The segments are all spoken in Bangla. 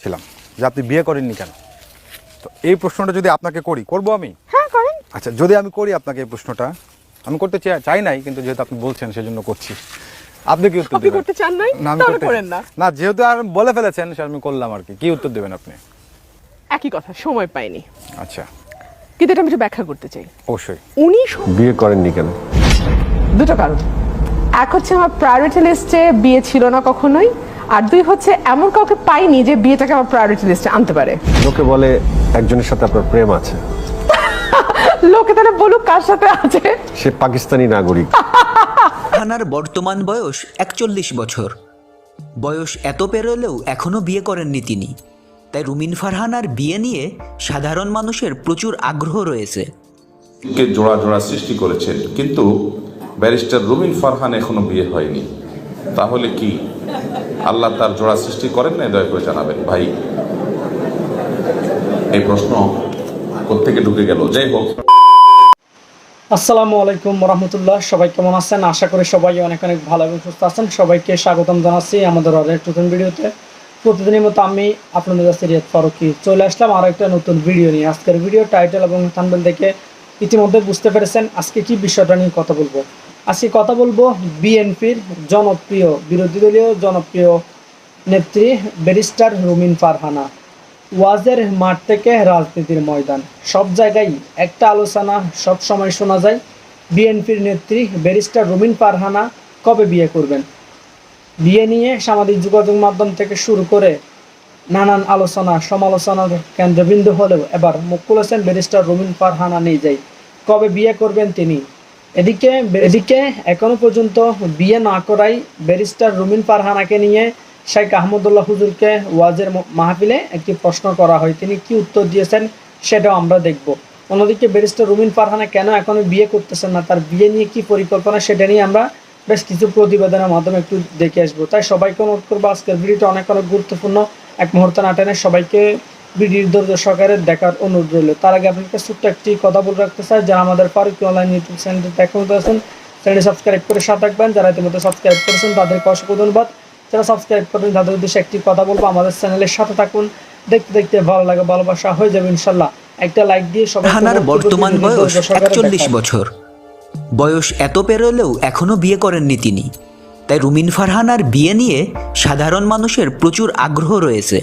ছিলাম যে আপনি বিয়ে করেননি কেন। তো এই প্রশ্নটা যদি আপনাকে করবো আমি? হ্যাঁ করেন। আচ্ছা, যদি আমি করি আপনাকে এই প্রশ্নটা, আমি করতে চাই নাই, কিন্তু যেহেতু আপনি বলছেন সেজন্য করছি। আপনি কি উত্তর আপনি দেবেন? করতে চান নাই? না, আমি তাহলে করতে করেন না। না, যেহেতু আর বলে ফেলেছেন সে আমি করলাম আর কি। কি উত্তর দেবেন আপনি? একই কথা, সময় পাইনি। আচ্ছা, কিন্তু এটা আমি একটু ব্যাখ্যা করতে চাই। অবশ্যই। উনি বিয়ে করেননি কেন? দুটো কারণ। এক হচ্ছে আমার প্রায়োরিটি লিস্টে বিয়ে ছিল না কখনোই, আর দুই হচ্ছে এমন কাউকে পাইনি যে বিয়েটাকে আমার প্রায়োরিটি লিস্টে আনতে পারে। লোকে বলে একজনের সাথে আপনার প্রেম আছে। লোকে তাহলে বলুক কার সাথে আছে। সে পাকিস্তানি নাগরিক। ফারহানার বর্তমান বয়স 41 বছর। বয়স এত পেরোলেও এখনও বিয়ে করেননি তিনি। তাই রুমিন ফারহানার বিয়ে নিয়ে সাধারণ মানুষের প্রচুর আগ্রহ রয়েছে। কে জোড়া জোড়া সৃষ্টি করেছেন, কিন্তু ব্যারিস্টার রুমিন ফারহান এখনো বিয়ে হয়নি। তাহলে কি আল্লাহ তার জোড়া সৃষ্টি করেন না? দয়া করে জানাবেন ভাই। এই প্রশ্ন কোত্থেকে ঢুকে গেল? যাই হোক, আসসালামু আলাইকুম রহমতুল্লাহ। সবাই কেমন আছেন? আশা করি সবাই অনেক অনেক ভালো এবং সুস্থ আছেন। সবাইকে স্বাগতম জানাচ্ছি আমাদের অনেক নতুন ভিডিওতে। প্রতিদিনের মতো আমি আপনাদের কাছে রিয়াদ ফারুকী চলে আসলাম আরও একটা নতুন ভিডিও নিয়ে। আজকের ভিডিও টাইটেল এবং থাম্বনেল দেখে ইতিমধ্যে বুঝতে পেরেছেন আজকে কি বিষয়টা নিয়ে কথা বলবো। আজকে কথা বলবো বিএনপির জনপ্রিয়, বিরোধী দলীয় জনপ্রিয় নেত্রী ব্যারিস্টার রুমিন ফারহানা। ওয়াজের মাঠ থেকে রাজনীতির ময়দান, সব জায়গায় একটা আলোচনা সব সময় শোনা যায়। বিএনপির নেত্রী ব্যারিস্টার রুমিন ফারহানা কবে বিয়ে করবেন? বিয়ে নিয়ে সামাজিক যোগাযোগ মাধ্যম থেকে শুরু করে নানান আলোচনা সমালোচনার কেন্দ্রবিন্দু হলেও এবার মুখ খুলেছেন ব্যারিস্টার রুমিন ফারহানা নিজেই। কবে বিয়ে করবেন তিনি? এদিকে এখনো পর্যন্ত বিয়ে না করাই ব্যারিস্টার রুমিন ফারহানাকে নিয়ে শেখ আহমদুল্লাহ হুজুরকে ওয়াজের মাহফিলে একটি প্রশ্ন করা হয়। তিনি কি উত্তর দিয়েছেন সেটাও আমরা দেখব। অন্যদিকে ব্যারিস্টার রুমিন ফারহানা কেন এখনো বিয়ে করতেছেন না, তার বিয়ে নিয়ে কি পরিকল্পনা, সেটা নিয়ে আমরা বেশ কিছু প্রতিবেদনের মাধ্যমে একটু দেখে আসবো। তাই সবাইকে অনুরোধ করবো আজকের ভিডিওটা অনেক অনেক গুরুত্বপূর্ণ, এক মুহূর্ত না টেনে সবাইকে ভিডিওর ধৈর্য সহকারে দেখার অনুরোধ রইল। তার আগে আপনাকে ছোট্ট একটি কথা বলে রাখতে চাই, যারা আমাদের ফারুকী অনলাইন ইউটিউব চ্যানেলটি দেখা মতো আছেন চ্যানেলটি সাবস্ক্রাইব করে সাথে থাকবেন। যারা ইতিমধ্যে সাবস্ক্রাইব করেছেন তাদেরকে অসংখ্য ধন্যবাদ। যারা সাবস্ক্রাইব করেন তাদের উদ্দেশ্যে একটি কথা বলবো, আমাদের চ্যানেলের সাথে থাকুন। দেখতে দেখতে ভালো লাগে, ভালোবাসা হয়ে যাবে ইনশাল্লাহ। একটা লাইক দিয়ে সবাই। ফারহানার বর্তমান বয়স 41 বছর। বয়স এত পেরোলেও এখনও বিয়ে করেননি তিনি। তাই রুমিন ফারহানার বিয়ে নিয়ে সাধারণ মানুষের প্রচুর আগ্রহ রয়েছে।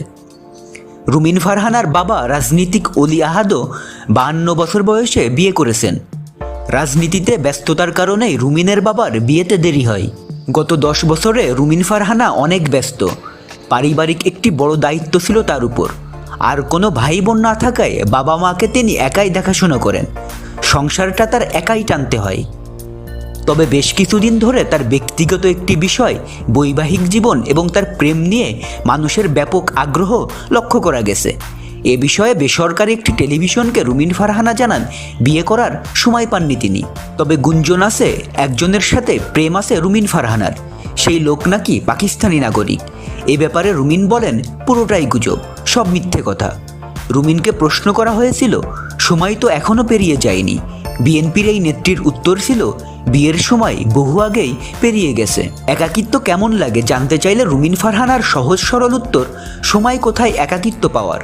রুমিন ফারহানার বাবা রাজনীতিক অলি আহাদও 52 বছর বয়সে বিয়ে করেছেন। রাজনীতিতে ব্যস্ততার কারণেই রুমিনের বাবার বিয়েতে দেরি হয়। গত 10 বছরে রুমিন ফারহানা অনেক ব্যস্ত। পারিবারিক একটি বড় দায়িত্ব ছিল তার উপর। আর কোনো ভাই বোন না থাকায় বাবা মাকে তিনি একাই দেখাশোনা করেন। সংসারটা তার একাই টানতে হয়। তবে বেশ কিছুদিন ধরে তার ব্যক্তিগত একটি বিষয়, বৈবাহিক জীবন এবং তার প্রেম নিয়ে মানুষের ব্যাপক আগ্রহ লক্ষ্য করা গেছে। এ বিষয়ে বেসরকারি একটি টেলিভিশনকে রুমিন ফারহানা জানান বিয়ে করার সময় পাননি তিনি। তবে গুঞ্জন আছে একজনের সাথে প্রেম আছে রুমিন ফারহানার, সেই লোক নাকি পাকিস্তানি নাগরিক। এ ব্যাপারে রুমিন বলেন পুরোটাই গুজব, সব মিথ্যে কথা। রুমিনকে প্রশ্ন করা হয়েছিল সময় তো এখনও পেরিয়ে যায়নি। বিএনপির এই নেত্রীর উত্তর ছিল বিয়ের সময় বহু আগেই পেরিয়ে গেছে। একাকিত্ব কেমন লাগে জানতে চাইলে রুমিন ফারহানার সহজ সরল উত্তর, সময় কোথায় একাকিত্ব পাওয়ার?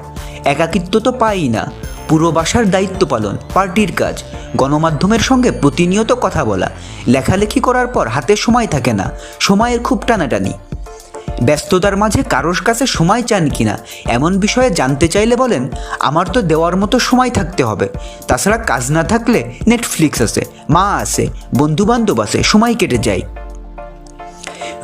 একাকিত্ব তো পাই না। পুরো বাসার দায়িত্ব পালন, পার্টির কাজ, গণমাধ্যমের সঙ্গে প্রতিনিয়ত কথা বলা, লেখালেখি করার পর হাতে সময় থাকে না, সময়ের খুব টানাটানি। ব্যস্ততার মাঝে কারোর কাছে সময় চান কিনা এমন বিষয়ে জানতে চাইলে বলেন আমার তো দেওয়ার মতো সময় থাকতে হবে। তাছাড়া কাজ না থাকলে নেটফ্লিক্স আছে, মা আছে, বন্ধুবান্ধব আছে, সময় কেটে যায়।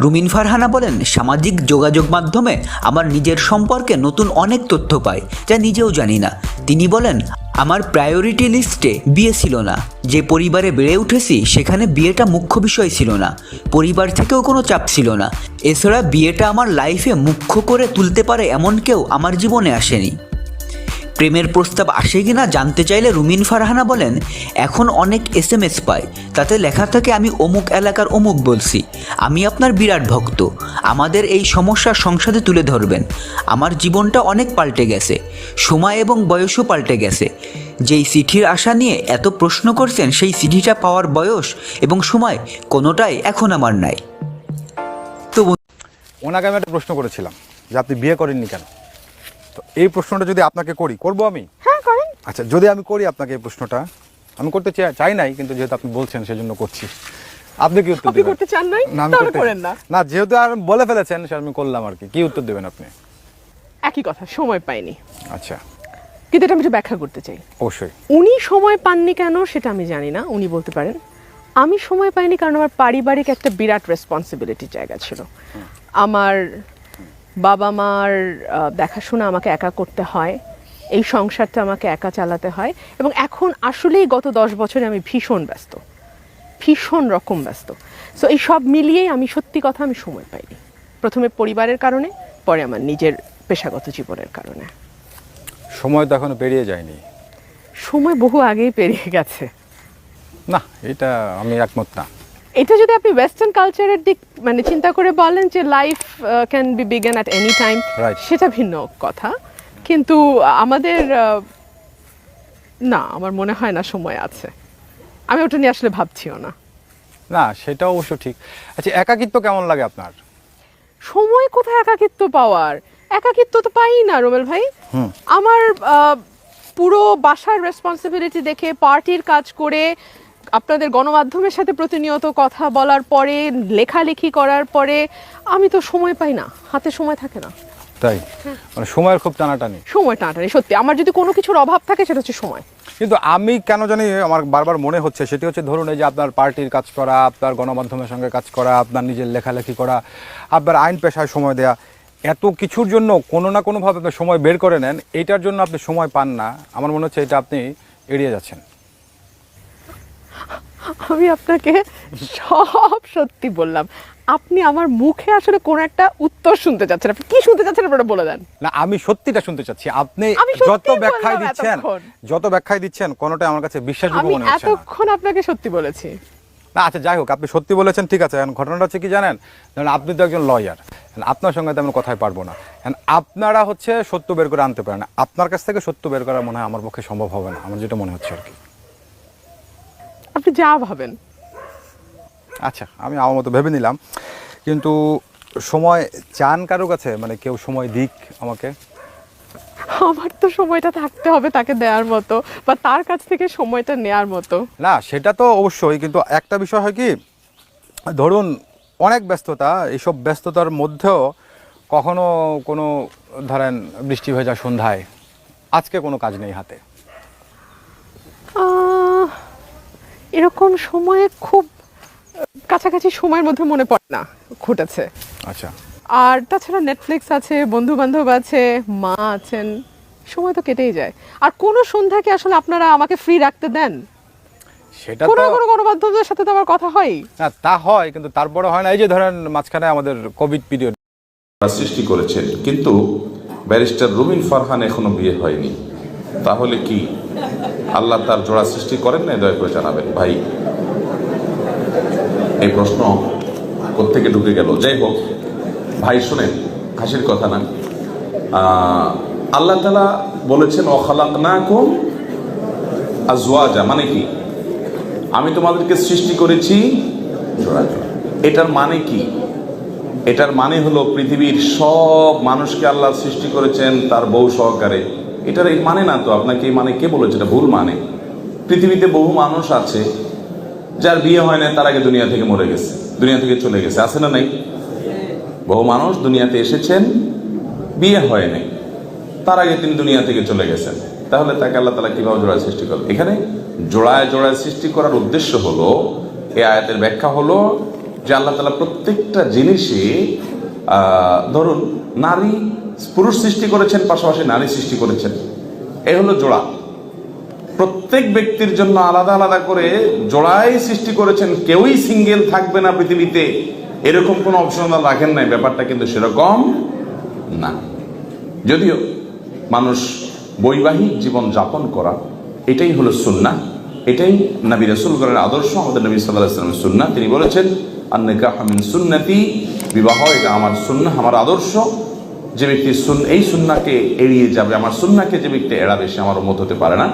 রুমিন ফারহানা বলেন সামাজিক যোগাযোগ মাধ্যমে আমার নিজের সম্পর্কে নতুন অনেক তথ্য পাই যা নিজেও জানি না। তিনি বলেন আমার প্রায়োরিটি লিস্টে বিয়ে ছিল না। যে পরিবারে বেড়ে উঠেছি সেখানে বিয়েটা মুখ্য বিষয় ছিল না। পরিবার থেকেও কোনো চাপ ছিল না। এছাড়া বিয়েটা আমার লাইফে মুখ্য করে তুলতে পারে এমন কেউ আমার জীবনে আসেনি। প্রেমের প্রস্তাব আসে কিনা জানতে চাইলে রুমিন ফারহানা বলেন এখন অনেক SMS পাই, তাতে লেখা থাকে আমি অমুক এলাকার অমুক বলছি, আমি আপনার বিরাট ভক্ত, আমাদের এই সমস্যা সংসদে তুলে ধরবেন। আমার জীবনটা অনেক পাল্টে গেছে, সময় এবং বয়সও পাল্টে গেছে। যেই চিঠির আশা নিয়ে এত প্রশ্ন করছেন সেই চিঠিটা পাওয়ার বয়স এবং সময় কোনোটাই এখন আমার নাই। তো ওনাকে আমি একটা প্রশ্ন করেছিলাম যে আপনি বিয়ে করেননি কেন। তো এই প্রশ্নটা যদি আপনাকে করি, করবো আমি? হ্যাঁ করেন। আচ্ছা, যদি আমি করি আপনাকে এই প্রশ্নটা, আমি করতে চাই নাই, কিন্তু যেহেতু আপনি বলছেন সেজন্য করছি। আপনি কি উত্তর আপনি দেবেন? করতে চান নাই? না, আমি তাহলে করতে- করেন না। না, যেহেতু আর বলে ফেলেছেন সে আমি করলাম আর কি। কি উত্তর দেবেন আপনি? একই কথা, সময় পাইনি। আচ্ছা, কিন্তু এটা আমি একটু ব্যাখ্যা করতে চাই। অবশ্যই। উনি সময় পাননি কেন সেটা আমি জানি না, উনি বলতে পারেন। আমি সময় পাইনি কারণ আমার পারিবারিক একটা বিরাট রেসপন্সিবিলিটির জায়গা ছিল। আমার বাবা মার দেখাশোনা আমাকে একা করতে হয়, এই সংসারটা আমাকে একা চালাতে হয়, এবং এখন আসলেই গত 10 বছরে আমি ভীষণ ব্যস্ত, ভীষণ রকম ব্যস্ত। সো এই সব মিলিয়েই আমি সত্যি কথা আমি সময় পাইনি, প্রথমে পরিবারের কারণে, পরে আমার নিজের পেশাগত জীবনের কারণে। সময় তো এখনো পেরিয়ে যায়নি। সময় বহু আগেই পেরিয়ে গেছে। না, এটা আমি একমত না। এটা যদি আপনি ওয়েস্টার্ন কালচারের দিক মানে চিন্তা করে বলেন যে life can be begin at any time, Right. সেটা ভিন্ন কথা। কিন্তু আমাদের না, আমার মনে হয় না সময় আছে। আমি ওটা নিয়ে আসলে ভাবছিও না। না, সেটা অবশ্য ঠিক। আচ্ছা, একাকিত্ব কেমন লাগে আপনার? সময় কোথায় একাকিত্ব পাওয়ার? একাকিত্ব তো পাই না রোমেল ভাই। আমার পুরো বাসার রেসপন্সিবিলিটি দেখে, পার্টির কাজ করে, আপনাদের গণমাধ্যমের সাথে প্রতিনিয়ত কথা বলার পরে, লেখালেখি করার পরে আমি তো সময় পাই না, হাতে সময় থাকে না। তাই? মানে সময়ের খুব টানাটানি। সময় টানাটানি সত্যি। আমার যদি কোনো কিছুর অভাব থাকে সেটা হচ্ছে সময়। কিন্তু আমি কেন জানি আমার বারবার মনে হচ্ছে, সেটি হচ্ছে ধরুন এই যে আপনার পার্টির কাজ করা, আপনার গণমাধ্যমের সঙ্গে কাজ করা, আপনার নিজের লেখালেখি করা, আপনার আইন পেশায় সময় দেয়া, এত কিছুর জন্য কোনো না কোনোভাবে আপনি সময় বের করে নেন, এইটার জন্য আপনি সময় পান না। আমার মনে হচ্ছে এটা আপনি এড়িয়ে যাচ্ছেন। আমি আপনাকে সব সত্যি বললাম, আপনি আমার মুখে আসলে কোন একটা উত্তর শুনতে চাচ্ছেন। আপনি কি শুনতে চাচ্ছেন আপনারা বলে দেন। না, আমি সত্যিটা শুনতে চাচ্ছি। আপনি আমি সত্যিই যত ব্যাখ্যায় বললাম দিচ্ছেন, এতক্ষণ। যত ব্যাখ্যায় দিচ্ছেন, কোনোটাই আমার কাছে বিশ্বাসযোগ্য আমি মনে হচ্ছে না। এতক্ষণ আপনাকে সত্যি বলেছি। না, আচ্ছা যাই হোক, আপনি সত্যি বলেছেন, ঠিক আছে। এখন ঘটনাটা হচ্ছে কি জানেন, ধরেন আপনি তো একজন লয়ার, আপনার সঙ্গে তো আমি কথাই পারবো না। আপনারা হচ্ছে সত্য বের করে আনতে পারেন না, আপনার কাছ থেকে সত্য বের করা মনে হয় আমার পক্ষে সম্ভব হবে না, আমার যেটা মনে হচ্ছে আর কি। আপনি যা ভাবেন। আচ্ছা, আমি আমার মতো ভেবে নিলাম। কিন্তু সময় চান কারো কাছে, মানে কেউ সময় দিক আমাকে? আমার তো সময়টা থাকতে হবে তাকে দেওয়ার মতো, বা তার কাছ থেকে সময়টা নেয়ার মতো। না, সেটা তো অবশ্যই, কিন্তু একটা বিষয় হয় কি, ধরুন অনেক ব্যস্ততা, এইসব ব্যস্ততার মধ্যেও কখনো কোনো ধরেন বৃষ্টি ভেজা সন্ধ্যায় আজকে কোনো কাজ নেই হাতে, এরকম সময়ে খুব কাছাকাছি সময়ের মধ্যে মনে পড়ে না ঘটেছে। আচ্ছা, আর তাছাড়া নেটফ্লিক্স আছে, বন্ধু বান্ধব আছে, মা আছেন, সময় তো কেটেই যায়। আর কোনো সন্ধ্যাকে আসলে আপনারা আমাকে ফ্রি রাখতে দেন? সেটা কোনো তো না কোনো গণমাধ্যমের সাথে তো আমার কথা হয়। না, তা হয়, কিন্তু তারপরে হয় না। এই যে ধরেন মাঝখানে আমাদের কোভিড পিরিয়ড সৃষ্টি করেছেন, কিন্তু ব্যারিস্টার রুমিন ফারহান এখনো বিয়ে হয়নি। তাহলে কি আল্লাহ তার জোড়া সৃষ্টি করেন না? দয়া করে জানাবেন ভাই। এই প্রশ্ন কোত্থেকে ঢুকে গেল? যাই হোক ভাই, শুনেন, হাসির কথা না। আল্লাহ তাআলা বলেছেন অখালাকনাকুম আজওয়াজা, মানে কি? আমি তোমাদেরকে সৃষ্টি করেছি জোড়া জোড়া। এটার মানে কি? এটার মানে হলো পৃথিবীর সব মানুষকে আল্লাহ সৃষ্টি করেছেন তার বউ সহকারে। এটার এই মানে না তো। আপনাকে এই মানে কে বলেছে? এটা ভুল মানে। পৃথিবীতে বহু মানুষ আছে যার বিয়ে হয় না, তার আগে দুনিয়া থেকে মরে গেছে, দুনিয়া থেকে চলে গেছে, আছে না নাই? বহু মানুষ দুনিয়াতে এসেছেন, বিয়ে হয় নাই, তার আগে তিনি দুনিয়া থেকে চলে গেছেন। তাহলে তাকে আল্লাহ তাআলা কিভাবে জোড়ায় সৃষ্টি করবে? এখানে জোড়ায় জোড়ায় সৃষ্টি করার উদ্দেশ্য হলো, এই আয়াতের ব্যাখ্যা হলো যে আল্লাহ তাআলা প্রত্যেকটা জিনিসে ধরুন নারী পুরুষ সৃষ্টি করেছেন, পাশাপাশি নারী সৃষ্টি করেছেন। এই হলো জোড়া। প্রত্যেক ব্যক্তির জন্য আলাদা আলাদা করে জোড়াই সৃষ্টি করেছেন। কেউই সিঙ্গেল থাকবে না পৃথিবীতে, এরকম কোনো অপশন রাখেন নাই। ব্যাপারটা কিন্তু সেরকম না। যদিও মানুষ বৈবাহিক জীবন যাপন করা, এটাই হলো সুন্নাহ, এটাই নবী রাসূলগণের আদর্শ, আমাদের নবী সাল্লাল্লাহু আলাইহি ওয়াসাল্লামের সুন্নাহ। তিনি বলেছেন আন-নিকাহু মিন সুন্নতি, বিবাহ এটা আমার সুন্নাহ, আমার আদর্শ। যে ব্যক্তি এই সুন্নাহকে এড়িয়ে যাবে, আমার সুন্নাহকে যে ব্যক্তি এড়াবে, সে আমার উম্মত হতে পারে না।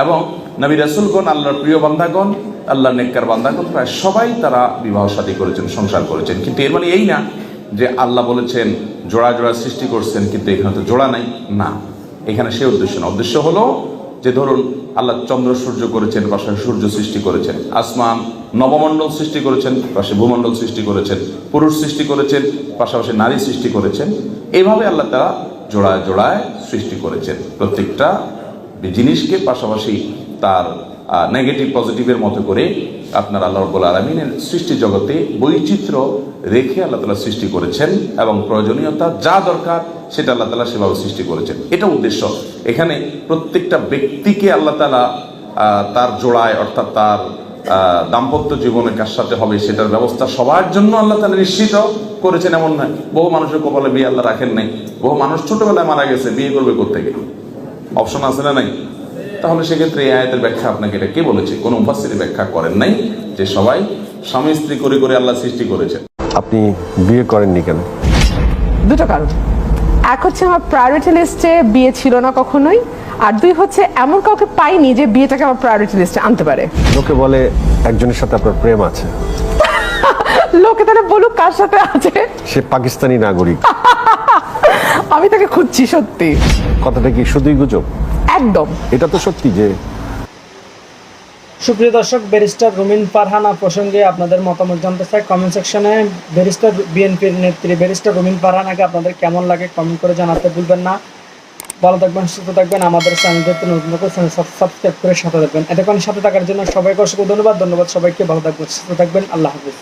এবং নবী রাসূলগণ, আল্লাহর প্রিয় বান্দাগণ, আল্লাহর নেককার বান্দাগণ, প্রায় সবাই তারা বিবাহ শাদী করেছেন, সংসার করেছেন। কিন্তু এর মানে এই না যে আল্লাহ বলেছেন জোড়া জোড়া সৃষ্টি করছেন, কিন্তু এখানে তো জোড়া নাই, না, এখানে সে উদ্দেশ্য না। উদ্দেশ্য হলো যে ধরুন আল্লাহ চন্দ্র সূর্য করেছেন, পাশাপাশি সূর্য সৃষ্টি করেছেন, আসমান নবমণ্ডল সৃষ্টি করেছেন, পাশে ভূমণ্ডল সৃষ্টি করেছেন, পুরুষ সৃষ্টি করেছেন, পাশাপাশি নারী সৃষ্টি করেছেন। এইভাবে আল্লাহ তারা জোড়ায় জোড়ায় সৃষ্টি করেছেন প্রত্যেকটা জিনিসকে, পাশাপাশি তার নেগেটিভ পজিটিভের মতো করে আপনার আল্লাহ রাব্বুল আলামিনের সৃষ্টি জগতে বৈচিত্র্য রেখে আল্লাহ তাআলা সৃষ্টি করেছেন এবং প্রয়োজনীয়তা যা দরকার সেটা আল্লাহ তাআলা সেভাবে সৃষ্টি করেছেন। এটা উদ্দেশ্য। এখানে প্রত্যেকটা ব্যক্তিকে আল্লাহ তাআলা তার জোড়ায় অর্থাৎ তার দাম্পত্য জীবনে কার সাথে হবে সেটার ব্যবস্থা সবার জন্য আল্লাহ তাআলা নিশ্চিত করেছেন এমন নয়। বহু মানুষের কপালে বিয়ে আল্লাহ রাখেন নাই, বহু মানুষ ছোটবেলায় মারা গেছে, বিয়ে করবে কোত্থেকে? অপশন আছে না নাই? তাহলে সেক্ষেত্রে এই আয়াতের ব্যাখ্যা আপনাকে এটা কে বলেছে? কোনো মুফাসসির ব্যাখ্যা করেন নাই যে সবাই স্বামী স্ত্রী করে করে আল্লাহ সৃষ্টি করেছেন। আপনি বিয়ে করেননি কেন? দুটো কারণ। এক হচ্ছে আমার প্রায়োরিটি লিস্টে বিয়ে ছিল না কখনোই, আর দুই হচ্ছে এমন কাউকে পাইনি যে বিয়েটাকে আমার প্রায়োরিটি লিস্টে আনতে পারে। লোকে বলে একজনের সাথে আপনার প্রেম আছে। লোকে তাহলে বলুক কার সাথে আছে। সে পাকিস্তানি নাগরিক। আমি তাকে খুঁজছি, সত্যি। কথাটা কি শুধুই গুজব? একদম। এটা তো সত্যি যে সুপ্রিয় দর্শক, ব্যারিস্টার রুমিন ফারহানা প্রসঙ্গে আপনাদের মতামত জানতে চাই কমেন্ট সেকশনে। ব্যারিস্টার বিএনপির নেত্রী ব্যারিস্টার রুমিন ফারহানাকে আপনাদের কেমন লাগে কমেন্ট করে জানাতে ভুলবেন না। ভালো থাকবেন, সুস্থ থাকবেন। আমাদের চ্যানেলটিতে নতুন চ্যানেল সাবস্ক্রাইব করে সাথে থাকবেন। এতক্ষণ সাথে থাকার জন্য সবাইকে অসংখ্য ধন্যবাদ। সবাইকে। ভালো থাকবেন, সুস্থ থাকবেন। আল্লাহ হাফিজ।